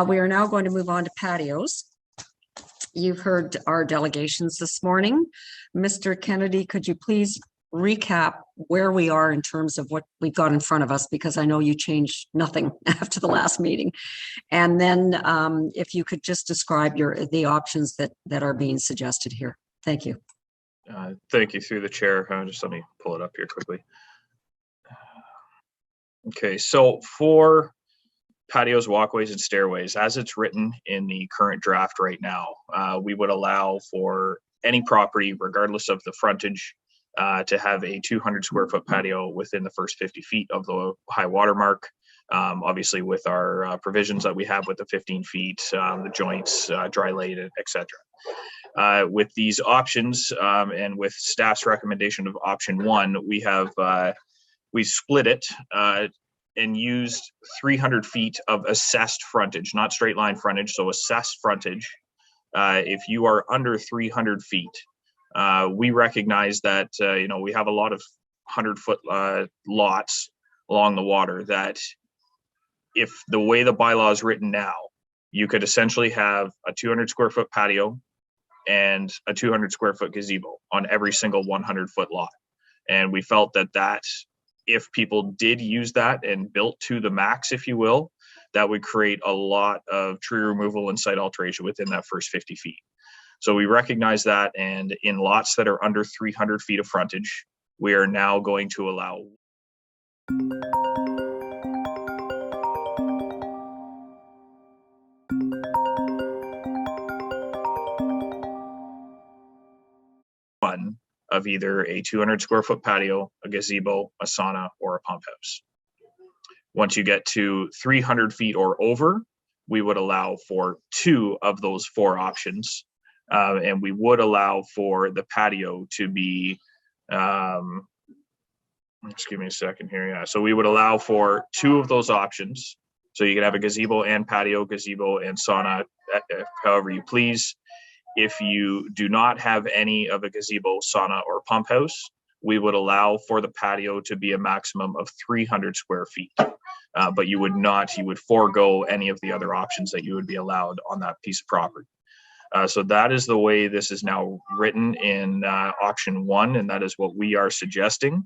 We are now going to move on to patios. You've heard our delegations this morning. Mr. Kennedy, could you please recap where we are in terms of what we've got in front of us, because I know you changed nothing after the last meeting. And then if you could just describe the options that are being suggested here. Thank you. Thank you, through the chair. Just let me pull it up here quickly. Okay, so for patios, walkways, and stairways, as it's written in the current draft right now, we would allow for any property, regardless of the frontage, to have a 200 square foot patio within the first 50 feet of the high water mark. Obviously with our provisions that we have with the 15 feet, the joints, dry laid, etc. With these options and with staff's recommendation of option 1, we split it and used 300 feet of assessed frontage, not straight line frontage, so assessed frontage. If you are under 300 feet, we recognize that we have a lot of 100-foot lots along the water that, if the way the bylaw is written now, you could essentially have a 200 square foot patio and a 200 square foot gazebo on every single 100-foot lot. And we felt that if people did use that and built to the max, if you will, that would create a lot of tree removal and site alteration within that first 50 feet. So we recognize that, and in lots that are under 300 feet of frontage, we are now going to allow one of either a 200 square foot patio, a gazebo, a sauna, or a pump house. Once you get to 300 feet or over, we would allow for 2 of those 4 options. And we would allow for the patio to be, just give me a second here. Yeah, so we would allow for 2 of those options. So you can have a gazebo and patio, gazebo and sauna, however you please. If you do not have any of a gazebo, sauna, or pump house, we would allow for the patio to be a maximum of 300 square feet. But you would forego any of the other options that you would be allowed on that piece of property. So that is the way this is now written in option 1, and that is what we are suggesting.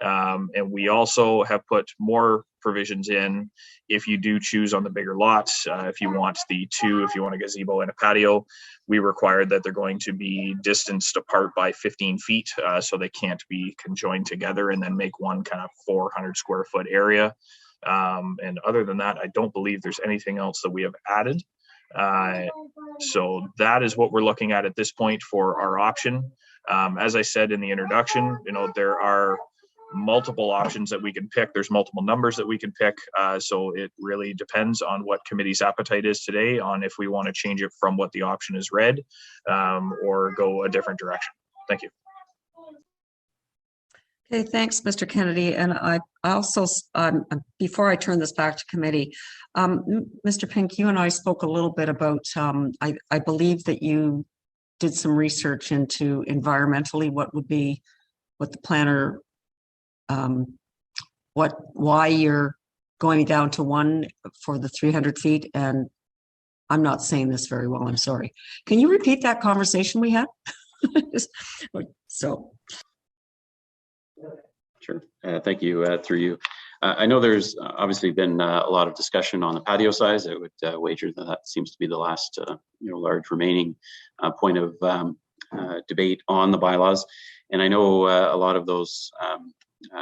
And we also have put more provisions in if you do choose on the bigger lots. If you want the 2, if you want a gazebo and a patio, we require that they're going to be distanced apart by 15 feet, so they can't be conjoined together and then make one kind of 400 square foot area. And other than that, I don't believe there's anything else that we have added. So that is what we're looking at this point for our option. As I said in the introduction, there are multiple options that we can pick. There's multiple numbers that we can pick. So it really depends on what committee's appetite is today on if we want to change it from what the option is read or go a different direction. Thank you. Okay, thanks, Mr. Kennedy. And I also, before I turn this back to committee, Mr. Pink, you and I spoke a little bit about, I believe that you did some research into environmentally what the planner, why you're going down to 1 for the 300 feet. And I'm not saying this very well, I'm sorry. Can you repeat that conversation we had? So. Sure. Thank you. Through you. I know there's obviously been a lot of discussion on the patio size. I would wager that seems to be the last large remaining point of debate on the bylaws. And I know a lot of those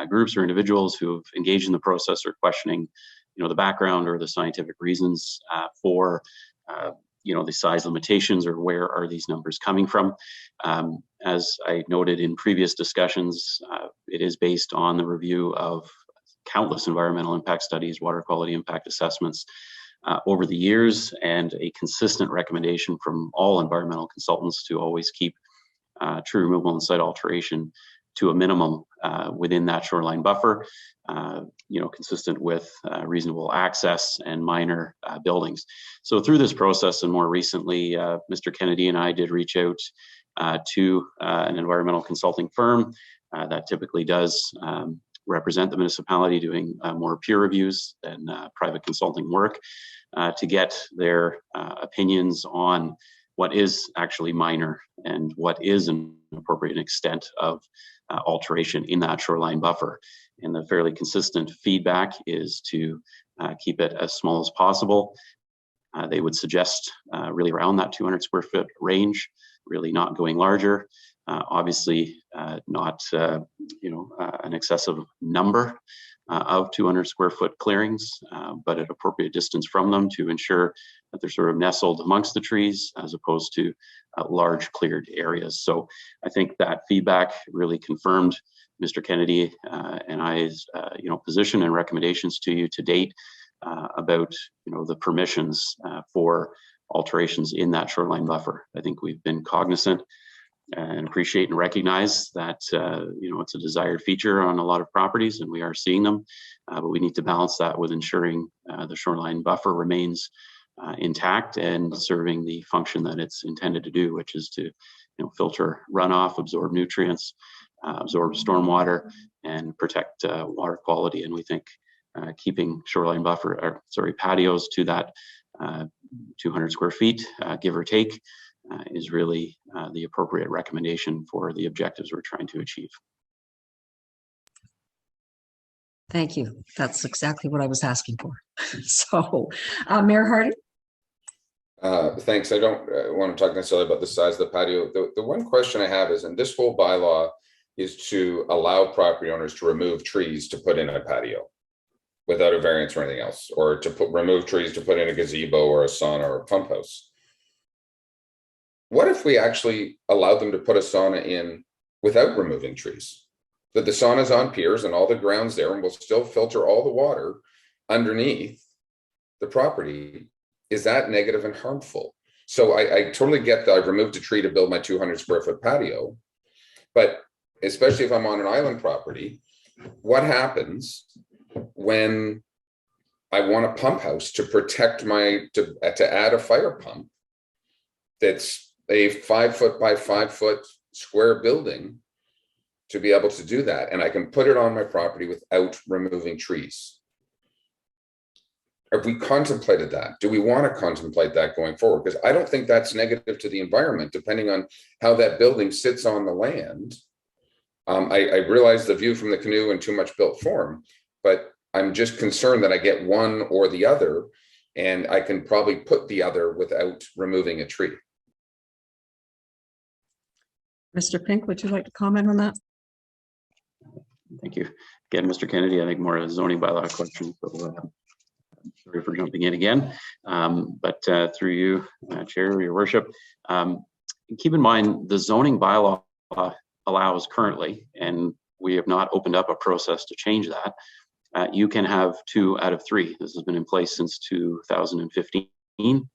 groups or individuals who have engaged in the process are questioning, the background or the scientific reasons for the size limitations, or where are these numbers coming from. As I noted in previous discussions, it is based on the review of countless environmental impact studies, water quality impact assessments over the years, and a consistent recommendation from all environmental consultants to always keep tree removal and site alteration to a minimum within that shoreline buffer, consistent with reasonable access and minor buildings. So through this process, and more recently, Mr. Kennedy and I did reach out to an environmental consulting firm that typically does represent the municipality, doing more peer reviews and private consulting work to get their opinions on what is actually minor and what is an appropriate extent of alteration in that shoreline buffer. And the fairly consistent feedback is to keep it as small as possible. They would suggest really around that 200 square foot range, really not going larger. Obviously, not an excessive number of 200 square foot clearings, but at appropriate distance from them to ensure that they're sort of nestled amongst the trees as opposed to large cleared areas. So I think that feedback really confirmed Mr. Kennedy and I's position and recommendations to you to date about the permissions for alterations in that shoreline buffer. I think we've been cognizant and appreciate and recognize that it's a desired feature on a lot of properties, and we are seeing them, but we need to balance that with ensuring the shoreline buffer remains intact and serving the function that it's intended to do, which is to filter runoff, absorb nutrients, absorb stormwater, and protect water quality. And we think keeping shoreline buffer, patios to that 200 square feet, give or take, is really the appropriate recommendation for the objectives we're trying to achieve. Thank you. That's exactly what I was asking for. So, Mayor Hardy? Thanks. I don't want to talk necessarily about the size of the patio. The one question I have is, and this whole bylaw is to allow property owners to remove trees to put in a patio without a variance or anything else, or to remove trees to put in a gazebo or a sauna or a pump house. What if we actually allowed them to put a sauna in without removing trees? That the sauna's on piers and all the ground's there and will still filter all the water underneath the property. Is that negative and harmful? So I totally get that I've removed a tree to build my 200 square foot patio, but especially if I'm on an island property, what happens when I want a pump house to protect to add a fire pump that's a 5 foot by 5 foot square building to be able to do that, and I can put it on my property without removing trees? Have we contemplated that? Do we want to contemplate that going forward? Because I don't think that's negative to the environment, depending on how that building sits on the land. I realize the view from the canoe in too much built form, but I'm just concerned that I get one or the other, and I can probably put the other without removing a tree. Mr. Pink, would you like to comment on that? Thank you. Again, Mr. Kennedy, I think more a zoning bylaw question. So, sorry for jumping in again, but through you, Chair, Your Worship, keep in mind the zoning bylaw allows currently, and we have not opened up a process to change that. You can have 2 out of 3. This has been in place since 2015 in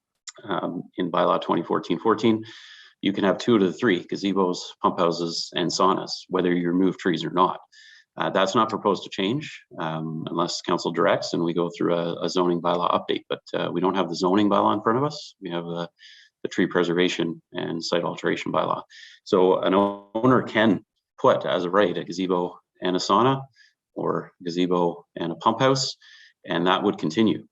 bylaw 2014-14. You can have 2 out of the 3 gazebos, pump houses, and saunas, whether you remove trees or not. That's not proposed to change unless council directs and we go through a zoning bylaw update, but we don't have the zoning bylaw in front of us. We have the tree preservation and site alteration bylaw. So an owner can put as a right a gazebo and a sauna, or gazebo and a pump house, and that would continue.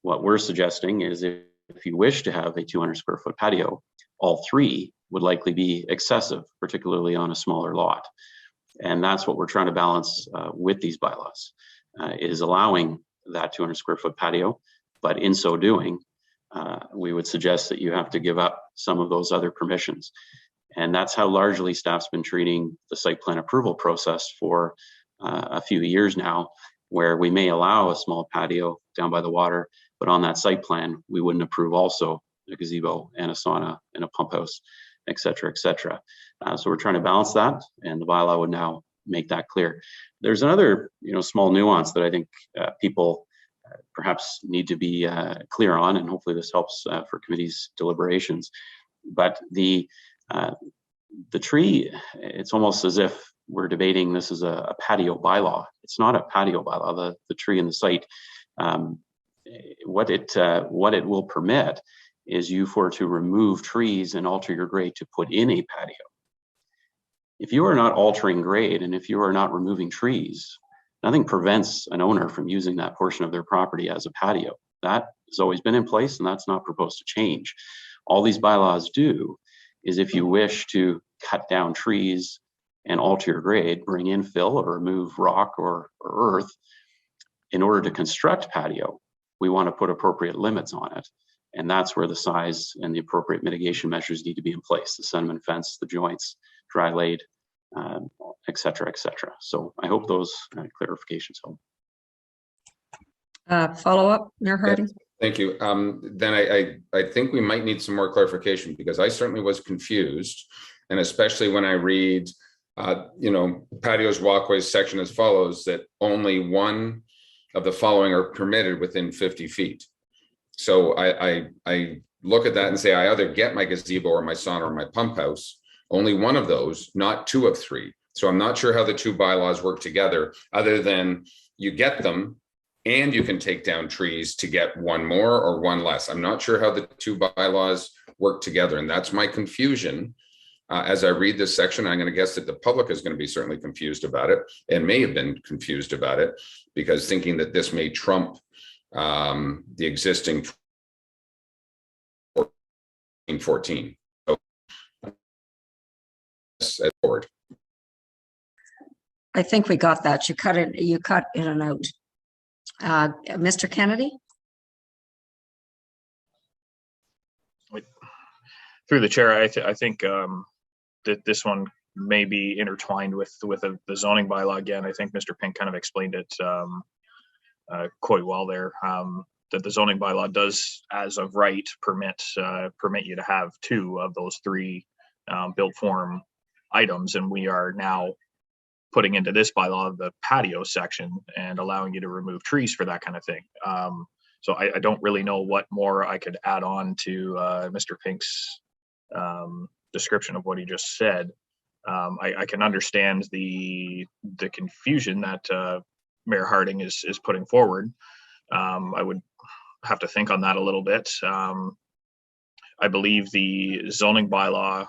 What we're suggesting is if you wish to have a 200 square foot patio, all 3 would likely be excessive, particularly on a smaller lot. And that's what we're trying to balance with these bylaws, is allowing that 200 square foot patio, but in so doing, we would suggest that you have to give up some of those other permissions. And that's how largely staff's been treating the site plan approval process for a few years now, where we may allow a small patio down by the water, but on that site plan, we wouldn't approve also a gazebo and a sauna and a pump house, et cetera, et cetera. So we're trying to balance that, and the bylaw would now make that clear. There's another, small nuance that I think people perhaps need to be clear on, and hopefully this helps for committee's deliberations. But the tree, it's almost as if we're debating this is a patio bylaw. It's not a patio bylaw. The tree in the site, what it will permit is you to remove trees and alter your grade to put in a patio. If you are not altering grade and if you are not removing trees, nothing prevents an owner from using that portion of their property as a patio. That has always been in place, and that's not proposed to change. All these bylaws do is, if you wish to cut down trees and alter your grade, bring in fill or remove rock or earth, in order to construct patio, we want to put appropriate limits on it. And that's where the size and the appropriate mitigation measures need to be in place: the sediment fence, the joints, dry laid, et cetera, et cetera. So I hope those clarifications help. Follow up, Mayor Harding? Thank you. Then I think we might need some more clarification, because I certainly was confused. And especially when I read, patios, walkways section as follows, that only one of the following are permitted within 50 feet. So I look at that and say, I either get my gazebo or my sauna or my pump house, only one of those, not two of three. So I'm not sure how the two bylaws work together, other than you get them and you can take down trees to get one more or one less. I'm not sure how the two bylaws work together. And that's my confusion. As I read this section, I'm going to guess that the public is going to be certainly confused about it, and may have been confused about it, because thinking that this may trump the existing 14. So, forward. I think we got that. You cut in and out. Mr. Kennedy? Through the chair, I think that this one may be intertwined with the zoning bylaw again. I think Mr. Pink kind of explained it quite well there. That the zoning bylaw does, as of right, permit you to have two of those three built form items, and we are now putting into this bylaw the patio section and allowing you to remove trees for that kind of thing. So I don't really know what more I could add on to Mr. Pink's description of what he just said. I can understand the confusion that Mayor Harding is putting forward. I would have to think on that a little bit. I believe the zoning bylaw,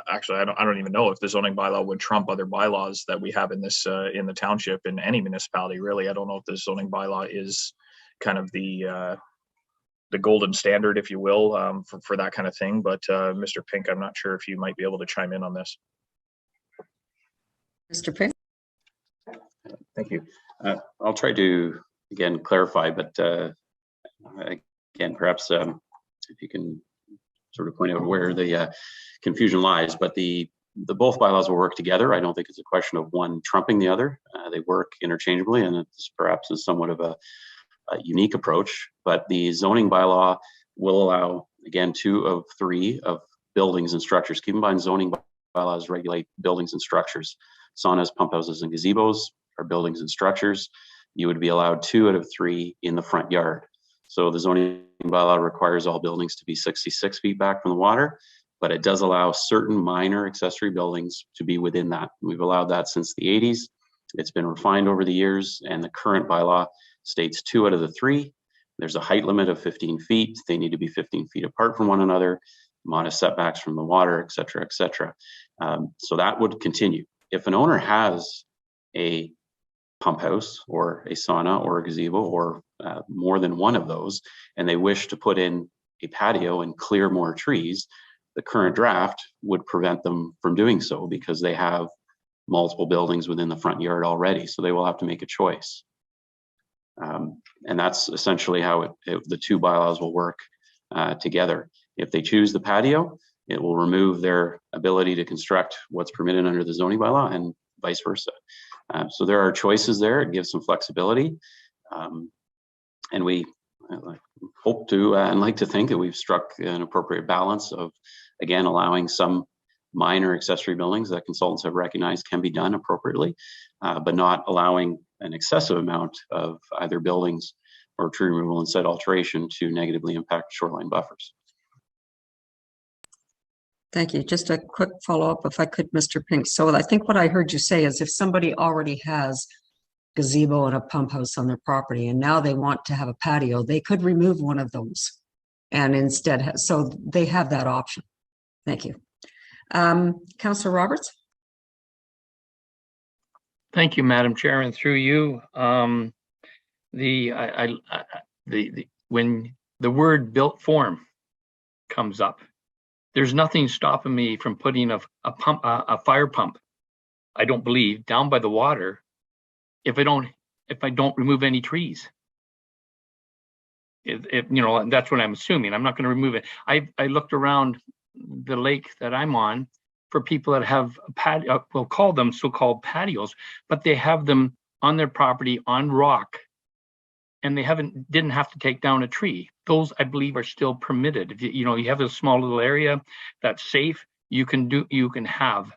actually, I don't even know if the zoning bylaw would trump other bylaws that we have in this in the township, in any municipality, really. I don't know if the zoning bylaw is kind of the golden standard, if you will, for that kind of thing. But Mr. Pink, I'm not sure if you might be able to chime in on this. Mr. Pink? Thank you. I'll try to, again, clarify, but again, perhaps if you can sort of point out where the confusion lies. But the both bylaws will work together. I don't think it's a question of one trumping the other. They work interchangeably, and it's perhaps is somewhat of a unique approach. But the zoning bylaw will allow, again, 2 of 3 of buildings and structures. Keep in mind, zoning bylaws regulate buildings and structures. Saunas, pump houses, and gazebos are buildings and structures. You would be allowed 2 out of 3 in the front yard. So the zoning bylaw requires all buildings to be 66 feet back from the water, but it does allow certain minor accessory buildings to be within that. We've allowed that since the 80s. It's been refined over the years, and the current bylaw states 2 out of the 3. There's a height limit of 15 feet. They need to be 15 feet apart from one another, modest setbacks from the water, et cetera, et cetera. So that would continue. If an owner has a pump house or a sauna or a gazebo or more than one of those, and they wish to put in a patio and clear more trees, the current draft would prevent them from doing so, because they have multiple buildings within the front yard already. So they will have to make a choice. And that's essentially how the 2 bylaws will work together. If they choose the patio, it will remove their ability to construct what's permitted under the zoning bylaw, and vice versa. So there are choices there. It gives some flexibility. And we hope to and like to think that we've struck an appropriate balance of, again, allowing some minor accessory buildings that consultants have recognized can be done appropriately, but not allowing an excessive amount of either buildings or tree removal and site alteration to negatively impact shoreline buffers. Thank you. Just a quick follow-up, if I could, Mr. Pink. So I think what I heard you say is, if somebody already has gazebo and a pump house on their property, and now they want to have a patio, they could remove one of those and instead so they have that option. Thank you. Councillor Roberts? Thank you, Madam Chair, and through you, when the word built form comes up, there's nothing stopping me from putting a fire pump, I don't believe, down by the water if I don't remove any trees. If you know, that's what I'm assuming. I'm not going to remove it. I looked around the lake that I'm on for people that have patio, we'll call them so-called patios, but they have them on their property on rock, and they didn't have to take down a tree. Those, I believe, are still permitted. If you know you have a small little area that's safe, you can have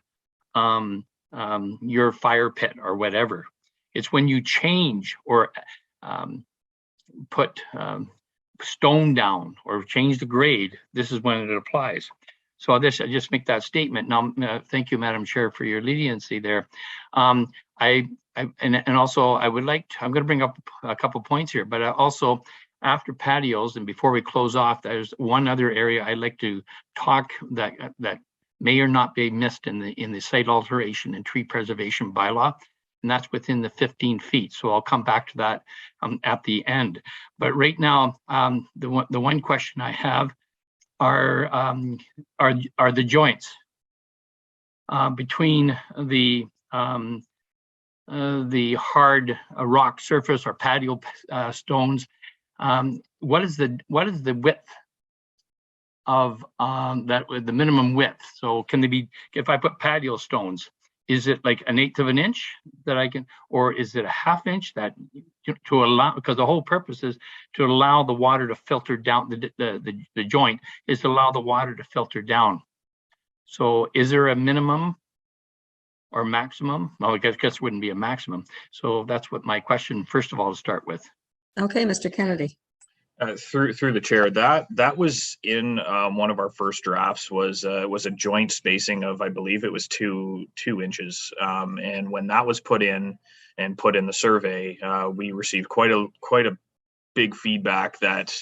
your fire pit or whatever. It's when you change or put stone down or change the grade, this is when it applies. So I just make that statement. Now, thank you, Madam Chair, for your leniency there. And also I would like to, I'm going to bring up a couple points here, but also after patios and before we close off, there's one other area I'd like to talk that may or not be missed in the site alteration and tree preservation bylaw, and that's within the 15 feet. So I'll come back to that at the end. But right now, the one question I have are the joints between the hard rock surface or patio stones. What is the width of that, the minimum width? So can they be, if I put patio stones, is it like 1/8 of an inch that I can, or is it a 1/2 inch that to allow, because the whole purpose is to allow the water to filter down, the joint is to allow the water to filter down. So is there a minimum or maximum? No, I guess it wouldn't be a maximum. So that's what my question, first of all, to start with. Okay, Mr. Kennedy. Through the chair, that was in one of our first drafts, was a joint spacing of, I believe it was two inches, and when that was put in the survey, we received quite a big feedback that,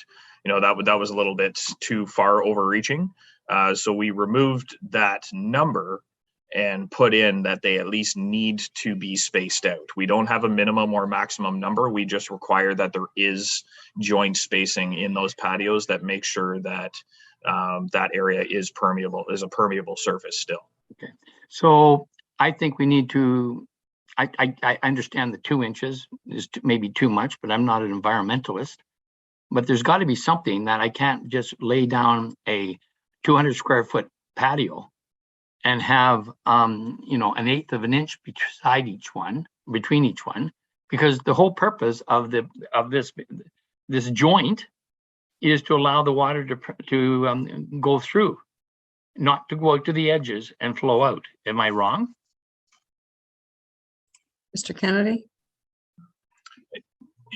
you know, that was a little bit too far overreaching, so we removed that number and put in that they at least need to be spaced out. We don't have a minimum or maximum number. We just require that there is joint spacing in those patios that makes sure that that area is a permeable surface still. Okay, so I think we need to, I understand the 2 inches is maybe too much, but I'm not an environmentalist. But there's got to be something that I can't just lay down a 200 square foot patio and have, you know, 1/8 of an inch between each one, because the whole purpose of this joint is to allow the water to go through, not to go out to the edges and flow out. Am I wrong? Mr. Kennedy?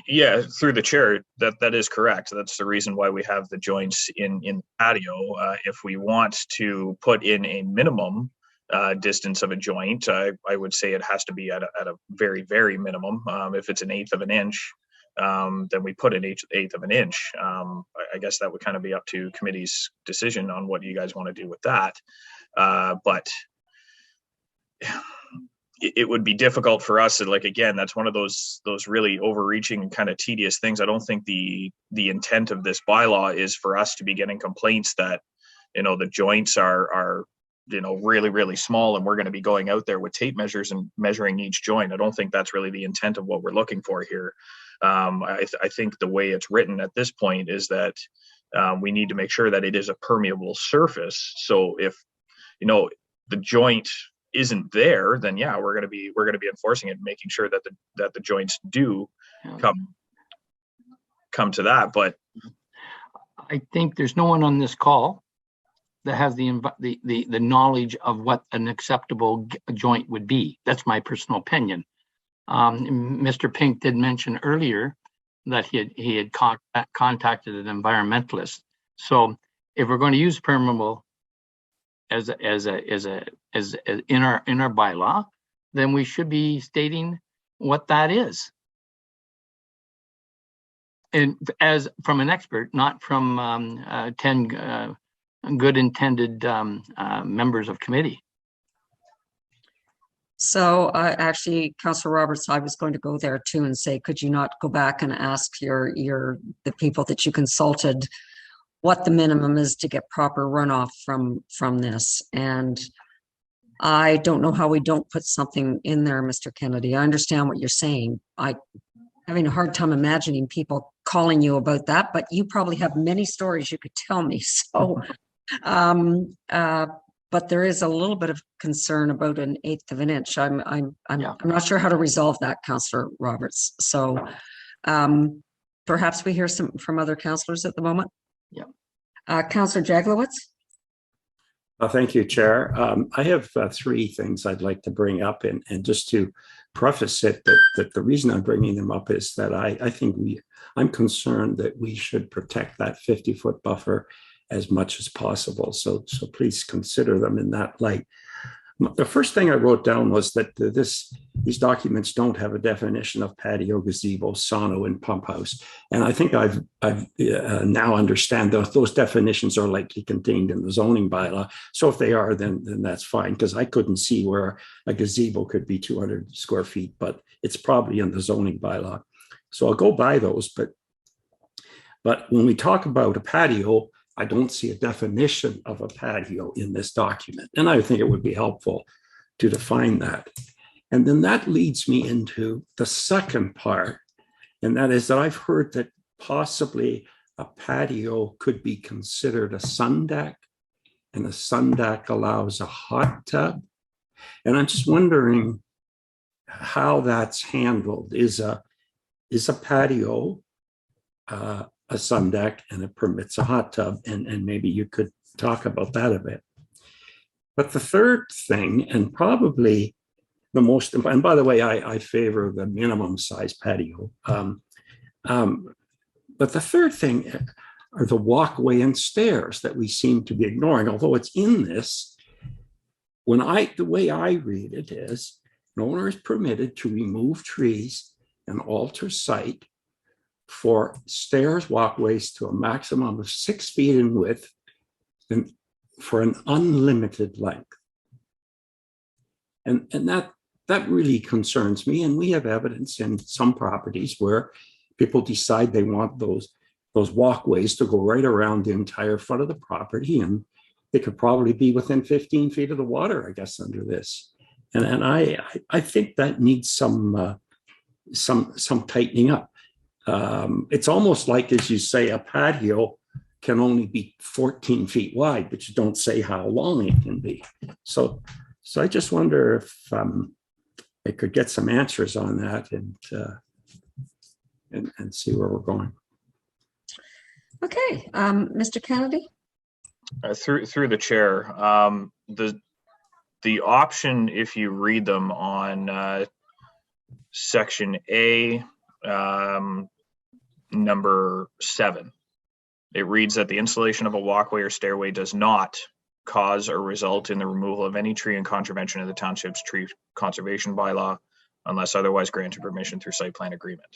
Yeah, through the chair, that is correct. That's the reason why we have the joints in patio. If we want to put in a minimum distance of a joint, I would say it has to be at a very, very minimum. If it's 1/8 of an inch, then we put an 1/8 of an inch. I guess that would kind of be up to committee's decision on what you guys want to do with that. But it would be difficult for us. Like, again, that's one of those really overreaching and kind of tedious things. I don't think the intent of this bylaw is for us to be getting complaints that, you know, the joints are you know, really, really small, and we're going to be going out there with tape measures and measuring each joint. I don't think that's really the intent of what we're looking for here. I think the way it's written at this point is that we need to make sure that it is a permeable surface. So if, you know, the joint isn't there, then yeah, we're going to be enforcing it, making sure that the joints do come to that. But I think there's no one on this call that has the knowledge of what an acceptable joint would be. That's my personal opinion. Mr. Pink did mention earlier that he had contacted an environmentalist. So if we're going to use permeable as in our bylaw, then we should be stating what that is, and as from an expert, not from 10 good intended members of committee. So actually, Councillor Roberts, I was going to go there too and say, could you not go back and ask the people that you consulted what the minimum is to get proper runoff from this? And I don't know how we don't put something in there, Mr. Kennedy. I understand what you're saying. I'm having a hard time imagining people calling you about that, but you probably have many stories you could tell me. So, but there is a little bit of concern about an eighth of an inch. I'm not sure how to resolve that, Councillor Roberts. So, perhaps we hear some from other councillors at the moment. Yeah. Councillor Jaglowitz. Thank you, Chair. I have three things I'd like to bring up, and just to preface it, that the reason I'm bringing them up is that I think I'm concerned that we should protect that 50-foot buffer as much as possible. So please consider them in that light. The first thing I wrote down was that these documents don't have a definition of patio, gazebo, sauna, and pump house. And I think I've now understand those definitions are likely contained in the zoning bylaw. So if they are, then that's fine, because I couldn't see where a gazebo could be 200 square feet, but it's probably in the zoning bylaw. So I'll go by those. But when we talk about a patio, I don't see a definition of a patio in this document. And I think it would be helpful to define that. And then that leads me into the second part. And that is that I've heard that possibly a patio could be considered a sun deck, and a sun deck allows a hot tub. And I'm just wondering how that's handled. Is a patio a sun deck, and it permits a hot tub, and maybe you could talk about that a bit. But the third thing, and probably the most, and by the way, I favor the minimum size patio. But the third thing are the walkway and stairs that we seem to be ignoring, although it's in this. The way I read it is, an owner is permitted to remove trees and alter site for stairs, walkways to a maximum of 6 feet in width and for an unlimited length. And that really concerns me. And we have evidence in some properties where people decide they want those walkways to go right around the entire front of the property, and they could probably be within 15 feet of the water, I guess, under this. And I think that needs some tightening up. It's almost like, as you say, a patio can only be 14 feet wide, but you don't say how long it can be. So I just wonder if I could get some answers on that and see where we're going. Okay, Mr. Kennedy. Through the chair, the option, if you read them on section A, number 7, it reads that the installation of a walkway or stairway does not cause or result in the removal of any tree in contravention of the township's tree conservation bylaw unless otherwise granted permission through site plan agreement.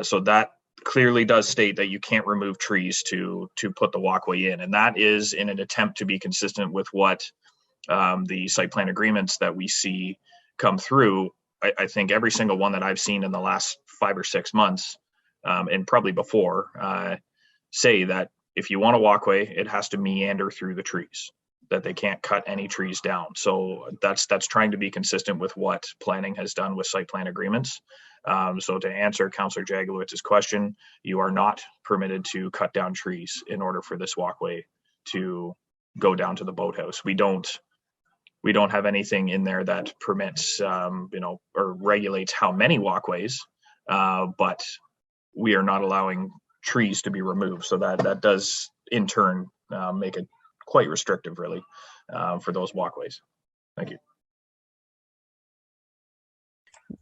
So that clearly does state that you can't remove trees to put the walkway in, and that is in an attempt to be consistent with what the site plan agreements that we see come through. I think every single one that I've seen in the last 5 or 6 months, and probably before, say that if you want a walkway, it has to meander through the trees, that they can't cut any trees down. So that's trying to be consistent with what planning has done with site plan agreements. So to answer Councillor Jagowitz's question, you are not permitted to cut down trees in order for this walkway to go down to the boathouse. We don't have anything in there that permits, or regulates how many walkways, but we are not allowing trees to be removed. So that does in turn make it quite restrictive, really, for those walkways. Thank you.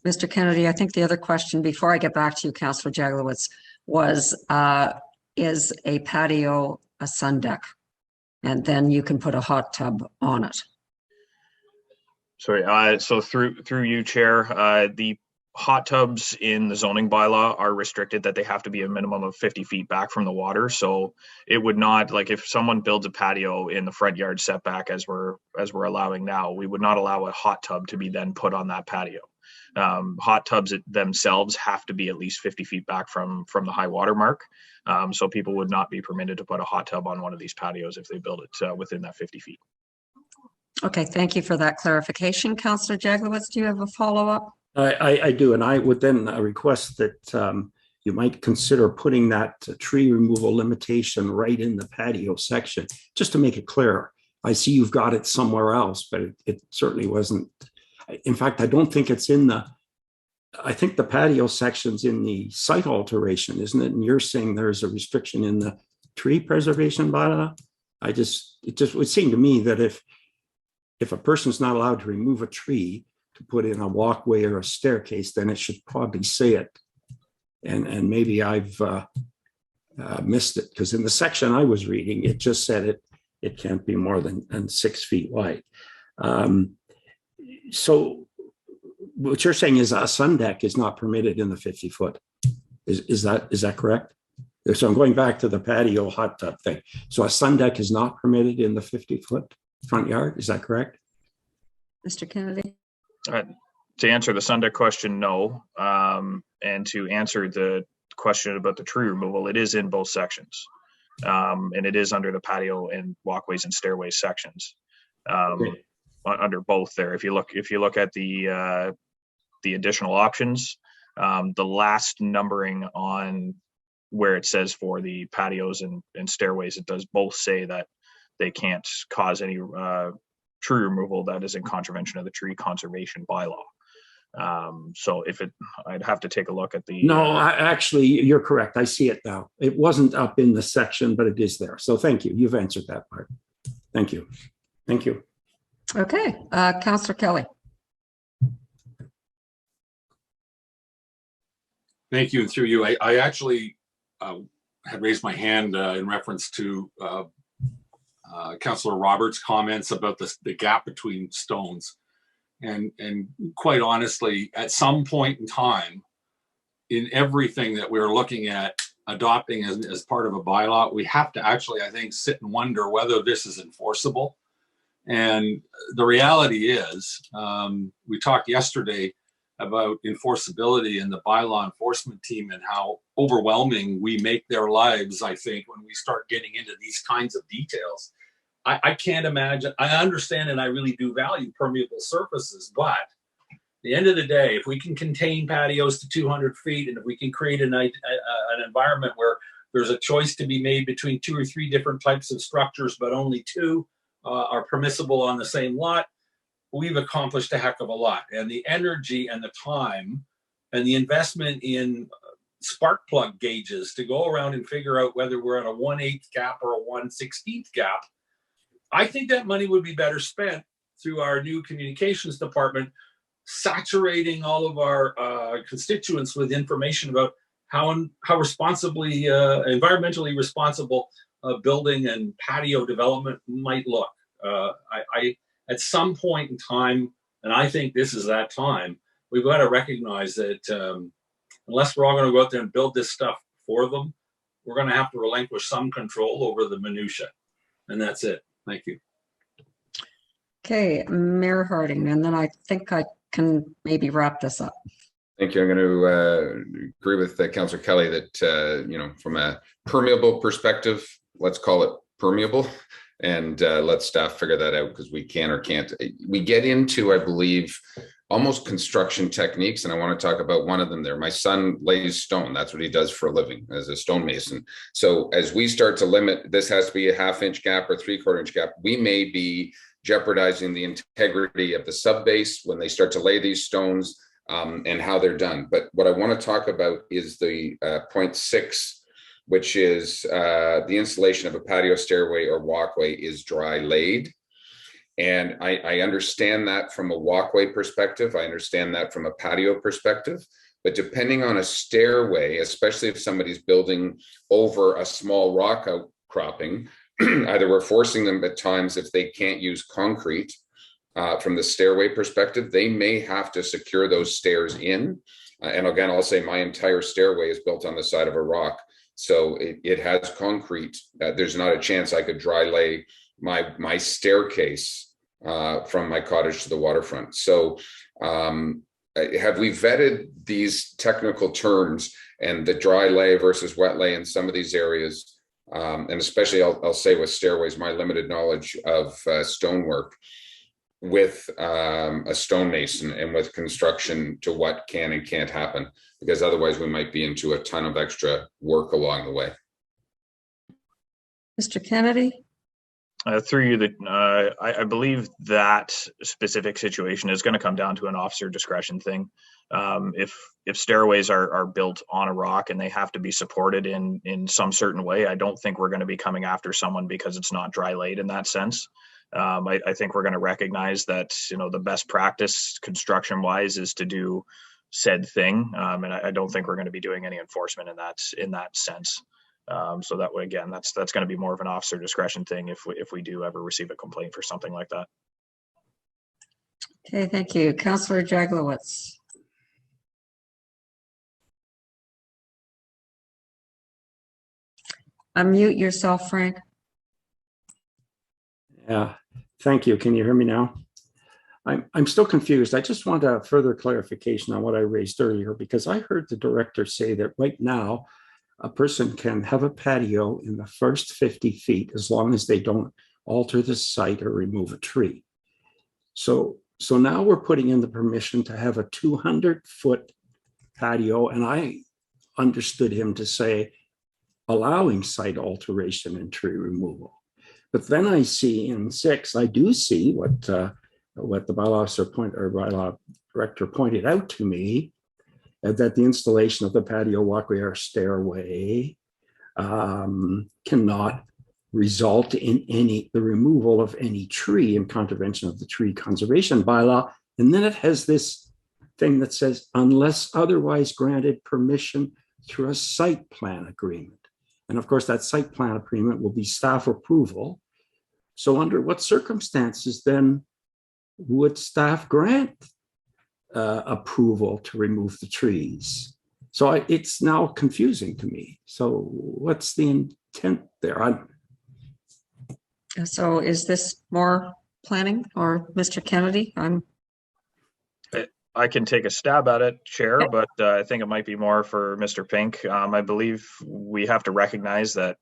Mr. Kennedy, I think the other question before I get back to you, Councillor Jaglowitz, was is a patio a sun deck? And then you can put a hot tub on it. Sorry, so through you, Chair, the hot tubs in the zoning bylaw are restricted that they have to be a minimum of 50 feet back from the water. So it would not, like if someone builds a patio in the front yard setback as we're allowing now, we would not allow a hot tub to be then put on that patio. Hot tubs themselves have to be at least 50 feet back from the high water mark. So people would not be permitted to put a hot tub on one of these patios if they build it within that 50 feet. Okay, thank you for that clarification. Councillor Jaglowitz, do you have a follow-up? I do, and I would then request that you might consider putting that tree removal limitation right in the patio section, just to make it clear. I see you've got it somewhere else, but it certainly wasn't. In fact, I don't think it's in I think the patio section's in the site alteration, isn't it? And you're saying there's a restriction in the tree preservation bylaw? It would seem to me that if a person's not allowed to remove a tree to put in a walkway or a staircase, then it should probably say it. And maybe I've missed it, because in the section I was reading, it just said it can't be more than 6 feet wide. So what you're saying is a sun deck is not permitted in the 50 foot. Is that correct? So I'm going back to the patio hot tub thing. So a sun deck is not permitted in the 50 foot front yard. Is that correct? Mr. Kennedy? To answer the sun deck question, no. And to answer the question about the tree removal, it is in both sections. And it is under the patio and walkways and stairways sections. Okay. Under both there. If you look at the additional options, the last numbering on where it says for the patios and stairways, it does both say that they can't cause any tree removal that is in contravention of the tree conservation bylaw. So I'd have to take a look at the. No, actually, you're correct. I see it now. It wasn't up in the section, but it is there. So thank you. You've answered that part. Thank you. Thank you. Okay, Councillor Kelly. Thank you, and through you, I actually had raised my hand in reference to Councillor Roberts' comments about the gap between stones. And quite honestly, at some point in time, in everything that we're looking at adopting as part of a bylaw, we have to actually, I think, sit and wonder whether this is enforceable. And the reality is, we talked yesterday about enforceability and the bylaw enforcement team and how overwhelming we make their lives, I think, when we start getting into these kinds of details. I can't imagine. I understand and I really do value permeable surfaces, but at the end of the day, if we can contain patios to 200 feet and if we can create an environment where there's a choice to be made between 2 or 3 different types of structures, but only 2 are permissible on the same lot, we've accomplished a heck of a lot. And the energy and the time and the investment in spark plug gauges to go around and figure out whether we're at a 1/8 gap or a 1/16 gap, I think that money would be better spent through our new communications department, saturating all of our constituents with information about how responsibly, environmentally responsible building and patio development might look. At some point in time, and I think this is that time, we've got to recognize that unless we're all going to go out there and build this stuff for them, we're going to have to relinquish some control over the minutia. And that's it. Thank you. Okay, Mayor Harding, and then I think I can maybe wrap this up. Thank you. I'm going to agree with Councillor Kelly that, from a permeable perspective, let's call it permeable, and let staff figure that out, because we can or can't. We get into, I believe, almost construction techniques, and I want to talk about one of them there. My son lays stone. That's what he does for a living, as a stonemason. So as we start to limit, this has to be a 1/2 inch gap or 3/4 inch gap, we may be jeopardizing the integrity of the subbase when they start to lay these stones, and how they're done. But what I want to talk about is the point 6, which is the installation of a patio stairway or walkway is dry laid. And I understand that from a walkway perspective. I understand that from a patio perspective. But depending on a stairway, especially if somebody's building over a small rock outcropping, either we're forcing them at times, if they can't use concrete from the stairway perspective, they may have to secure those stairs in And again, I'll say my entire stairway is built on the side of a rock. So it has concrete. There's not a chance I could dry lay my staircase from my cottage to the waterfront. So have we vetted these technical terms and the dry lay versus wet lay in some of these areas? And especially I'll say with stairways, my limited knowledge of stonework with a stonemason and with construction to what can and can't happen, because otherwise we might be into a ton of extra work along the way. Mr. Kennedy? Through you, I believe that specific situation is going to come down to an officer discretion thing. If stairways are built on a rock and they have to be supported in some certain way, I don't think we're going to be coming after someone because it's not dry laid in that sense. I think we're going to recognize that, you know, the best practice construction wise is to do said thing, and I don't think we're going to be doing any enforcement in that sense. So that way, again, that's going to be more of an officer discretion thing if we do ever receive a complaint for something like that. Okay, thank you. Councillor Jaglowitz. Unmute yourself, Frank. Yeah, thank you. Can you hear me now? I'm still confused. I just want a further clarification on what I raised earlier, because I heard the director say that right now a person can have a patio in the first 50 feet as long as they don't alter the site or remove a tree. So now we're putting in the permission to have a 200-foot patio, and I understood him to say allowing site alteration and tree removal. But then I see in 6, I do see what the bylaw officer bylaw director pointed out to me, that the installation of the patio, walkway, or stairway cannot result in the removal of any tree in contravention of the tree conservation bylaw. And then it has this thing that says, unless otherwise granted permission through a site plan agreement. And of course, that site plan agreement will be staff approval. So under what circumstances then would staff grant approval to remove the trees? So it's now confusing to me. So what's the intent there? So is this more planning, or Mr. Kennedy? I can take a stab at it, Chair, but I think it might be more for Mr. Pink. I believe we have to recognize that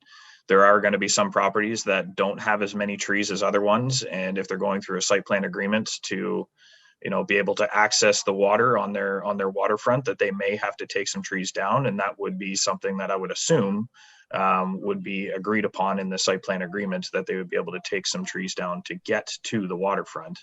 there are going to be some properties that don't have as many trees as other ones, and if they're going through a site plan agreement to, you know, be able to access the water on their waterfront, that they may have to take some trees down, and that would be something that I would assume would be agreed upon in the site plan agreement, that they would be able to take some trees down to get to the waterfront.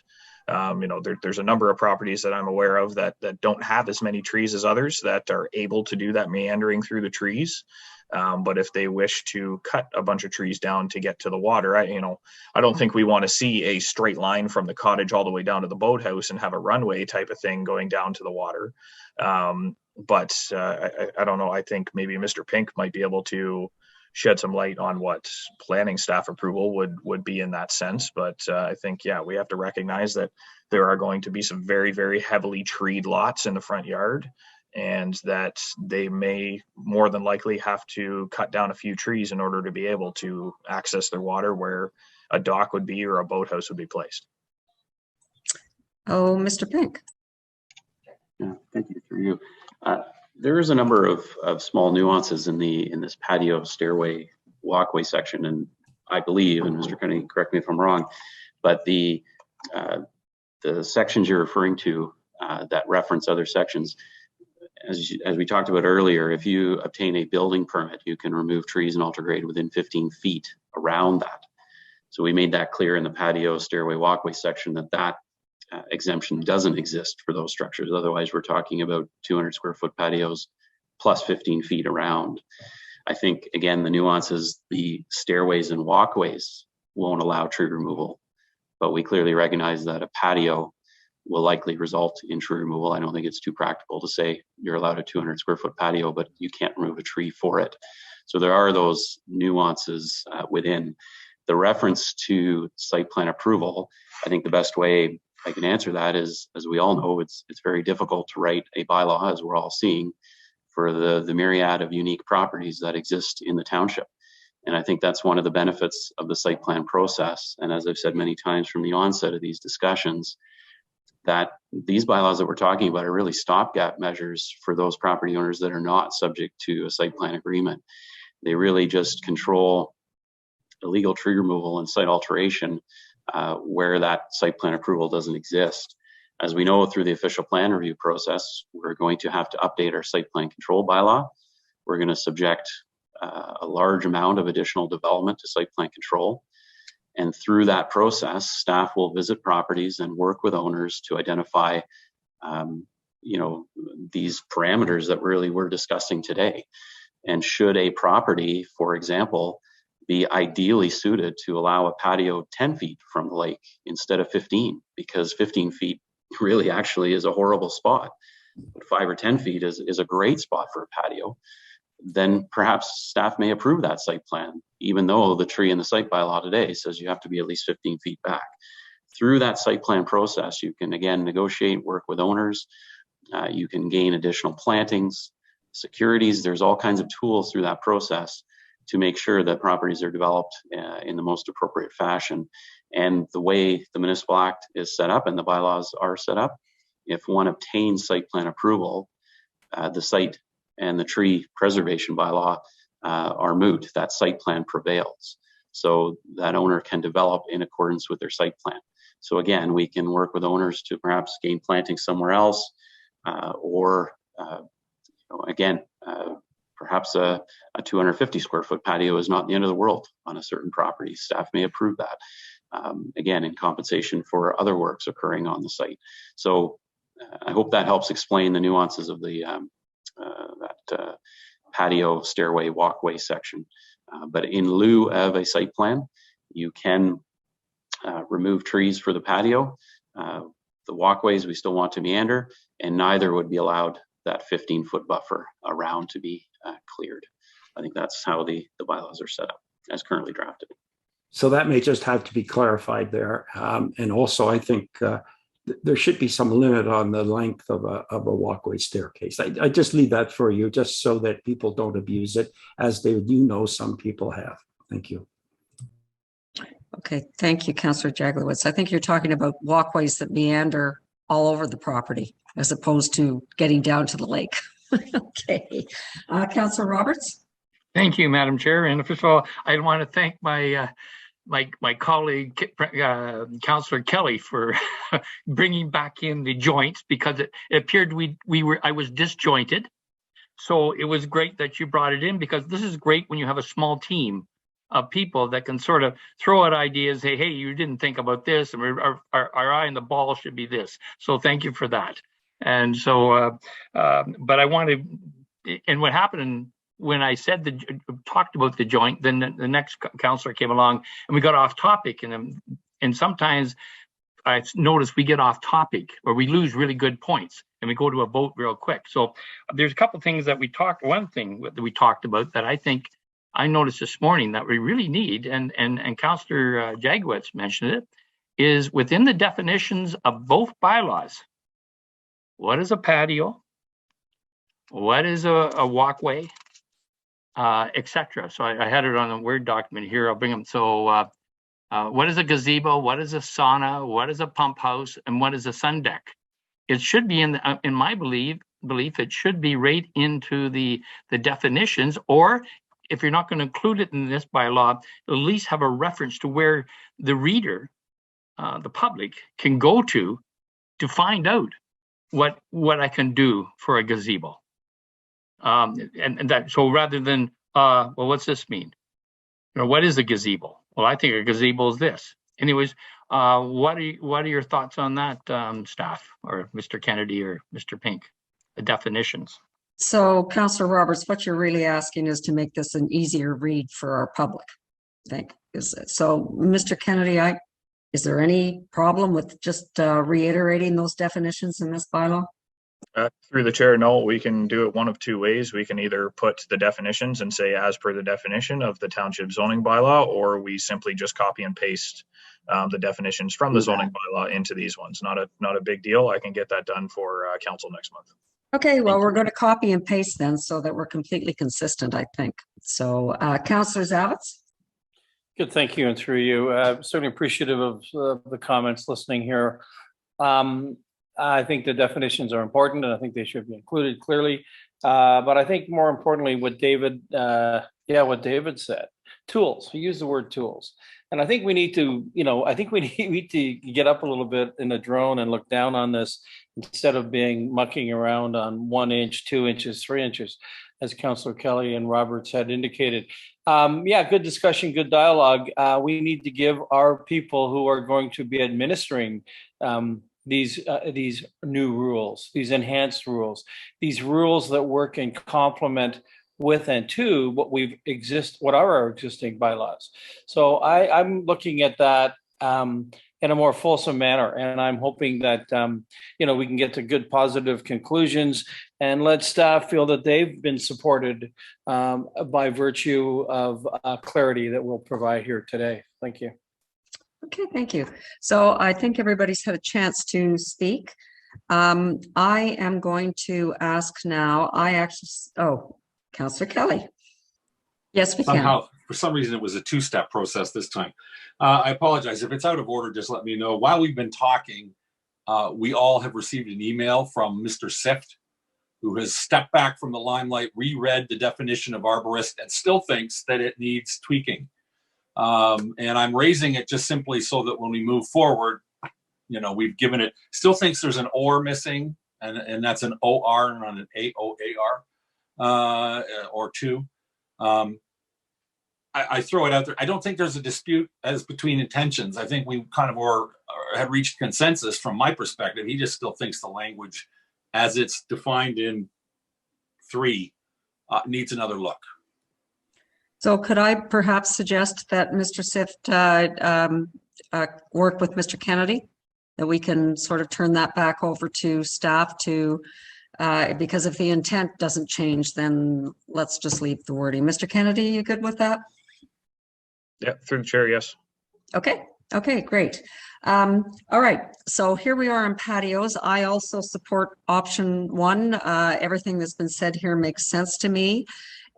You know, there's a number of properties that I'm aware of that don't have as many trees as others that are able to do that meandering through the trees. But if they wish to cut a bunch of trees down to get to the water, I don't think we want to see a straight line from the cottage all the way down to the boathouse and have a runway type of thing going down to the water. But I don't know. I think maybe Mr. Pink might be able to shed some light on what planning staff approval would be in that sense. But I think, yeah, we have to recognize that there are going to be some very, very heavily treed lots in the front yard, and that they may more than likely have to cut down a few trees in order to be able to access their water where a dock would be or a boathouse would be placed. Oh, Mr. Pink. Yeah, thank you for you. There is a number of small nuances in this patio, stairway, walkway section, and I believe, and Mr. Kennedy, correct me if I'm wrong, but the sections you're referring to that reference other sections, as we talked about earlier, if you obtain a building permit, you can remove trees and alter grade within 15 feet around that. So we made that clear in the patio, stairway, walkway section that exemption doesn't exist for those structures. Otherwise, we're talking about 200 square foot patios plus 15 feet around. I think, again, the nuances, the stairways and walkways won't allow tree removal, but we clearly recognize that a patio will likely result in tree removal. I don't think it's too practical to say you're allowed a 200 square foot patio, but you can't remove a tree for it. So there are those nuances within. The reference to site plan approval, I think the best way I can answer that is, as we all know, it's very difficult to write a bylaw, as we're all seeing, for the myriad of unique properties that exist in the township. And I think that's one of the benefits of the site plan process. And as I've said many times from the onset of these discussions, that these bylaws that we're talking about are really stopgap measures for those property owners that are not subject to a site plan agreement. They really just control illegal tree removal and site alteration where that site plan approval doesn't exist. As we know through the official plan review process, we're going to have to update our site plan control bylaw. We're going to subject a large amount of additional development to site plan control. And through that process, staff will visit properties and work with owners to identify, these parameters that really we're discussing today. And should a property, for example, be ideally suited to allow a patio 10 feet from the lake instead of 15, because 15 feet really actually is a horrible spot, but 5 or 10 feet is a great spot for a patio, then perhaps staff may approve that site plan, even though the tree in the site bylaw today says you have to be at least 15 feet back. Through that site plan process, you can again negotiate, work with owners, you can gain additional plantings, securities. There's all kinds of tools through that process to make sure that properties are developed in the most appropriate fashion. And the way the municipal act is set up and the bylaws are set up, if one obtains site plan approval, the site and the tree preservation bylaw are moot. That site plan prevails. So that owner can develop in accordance with their site plan. So again, we can work with owners to perhaps gain planting somewhere else, or perhaps a 250 square foot patio is not the end of the world on a certain property. Staff may approve that, again, in compensation for other works occurring on the site. So I hope that helps explain the nuances of the that patio, stairway, walkway section. But in lieu of a site plan, you can remove trees for the patio. The walkways we still want to meander, and neither would be allowed that 15-foot buffer around to be cleared. I think that's how the bylaws are set up as currently drafted. So that may just have to be clarified there. And also, I think there should be some limit on the length of a walkway staircase. I just leave that for you, just so that people don't abuse it, as some people have. Thank you. Okay, thank you, Councillor Jaglowitz. I think you're talking about walkways that meander all over the property, as opposed to getting down to the lake. Okay, Councillor Roberts. Thank you, Madam Chair. And first of all, I want to thank my colleague, Councillor Kelly, for bringing back in the joints, because it appeared I was disjointed. So it was great that you brought it in, because this is great when you have a small team of people that can sort of throw out ideas, say, hey, you didn't think about this, and our eye on the ball should be this. So thank you for that. And so, but I wanted, and what happened when I said talked about the joint, then the next councillor came along and we got off topic, and sometimes I notice we get off topic or we lose really good points and we go to a vote real quick. So there's a couple of things that one thing that we talked about that I think I noticed this morning that we really need, and Councillor Jaglowitz mentioned it, is within the definitions of both bylaws. What is a patio? What is a walkway? Etc. So I had it on a Word document here. I'll bring them. So what is a gazebo? What is a sauna? What is a pump house? And what is a sun deck? It should be in my belief, it should be right into the definitions, or if you're not going to include it in this bylaw, at least have a reference to where the reader, the public, can go to find out what I can do for a gazebo. And that, so rather than, well, what's this mean? What is a gazebo? Well, I think a gazebo is this. Anyways, what are your thoughts on that, staff, or Mr. Kennedy or Mr. Pink, the definitions? So, Councillor Roberts, what you're really asking is to make this an easier read for our public, I think. So, Mr. Kennedy, is there any problem with just reiterating those definitions in this bylaw? Through the chair, no, we can do it one of two ways. We can either put the definitions and say as per the definition of the township zoning bylaw, or we simply just copy and paste the definitions from the zoning bylaw into these ones. Not a big deal. I can get that done for council next month. Okay, well, we're going to copy and paste then so that we're completely consistent, I think. So, Councillor Zavitz? Good, thank you, and through you. Certainly appreciative of the comments listening here. I think the definitions are important, and I think they should be included clearly. But I think more importantly, what David said, tools. He used the word tools, and I think we need to, I think we need to get up a little bit in the drone and look down on this instead of being mucking around on 1 inch, 2 inches, 3 inches, as Councillor Kelly and Roberts had indicated. Good discussion, good dialogue. We need to give our people who are going to be administering these new rules, these enhanced rules, these rules that work in complement with and to what are our existing bylaws. So I'm looking at that in a more fulsome manner, and I'm hoping that we can get to good positive conclusions and let staff feel that they've been supported by virtue of clarity that we'll provide here today. Thank you. Okay, thank you. So I think everybody's had a chance to speak. I am going to ask now, Councillor Kelly. Yes, we Somehow, can. for some reason, it was a two-step process this time. I apologize. If it's out of order, just let me know. While we've been talking, we all have received an email from Mr. Sift, who has stepped back from the limelight, reread the definition of arborist, and still thinks that it needs tweaking. And I'm raising it just simply so that when we move forward, we've given it, still thinks there's an or missing, and that's an OR and not an AOAR or two. I throw it out there. I don't think there's a dispute as between intentions. I think we kind of had reached consensus from my perspective. He just still thinks the language as it's defined in 3 needs another look. So could I perhaps suggest that Mr. Sift work with Mr. Kennedy, that we can sort of turn that back over to staff to, because if the intent doesn't change, then let's just leave the wording. Mr. Kennedy, you good with that? Yeah, through the chair, yes. Okay, great. All right, so here we are on patios. I also support option 1. Everything that's been said here makes sense to me.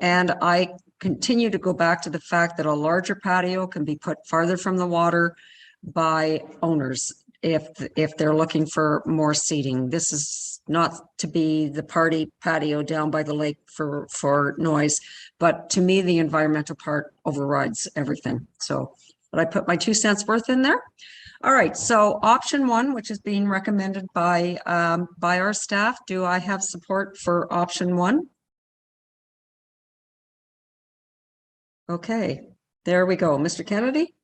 And I continue to go back to the fact that a larger patio can be put farther from the water by owners if they're looking for more seating. This is not to be the party patio down by the lake for noise, but to me, the environmental part overrides everything. So, but I put my 2 cents worth in there. All right, so option 1, which is being recommended by our staff. Do I have support for option 1? Okay, there we go. Mr. Kennedy?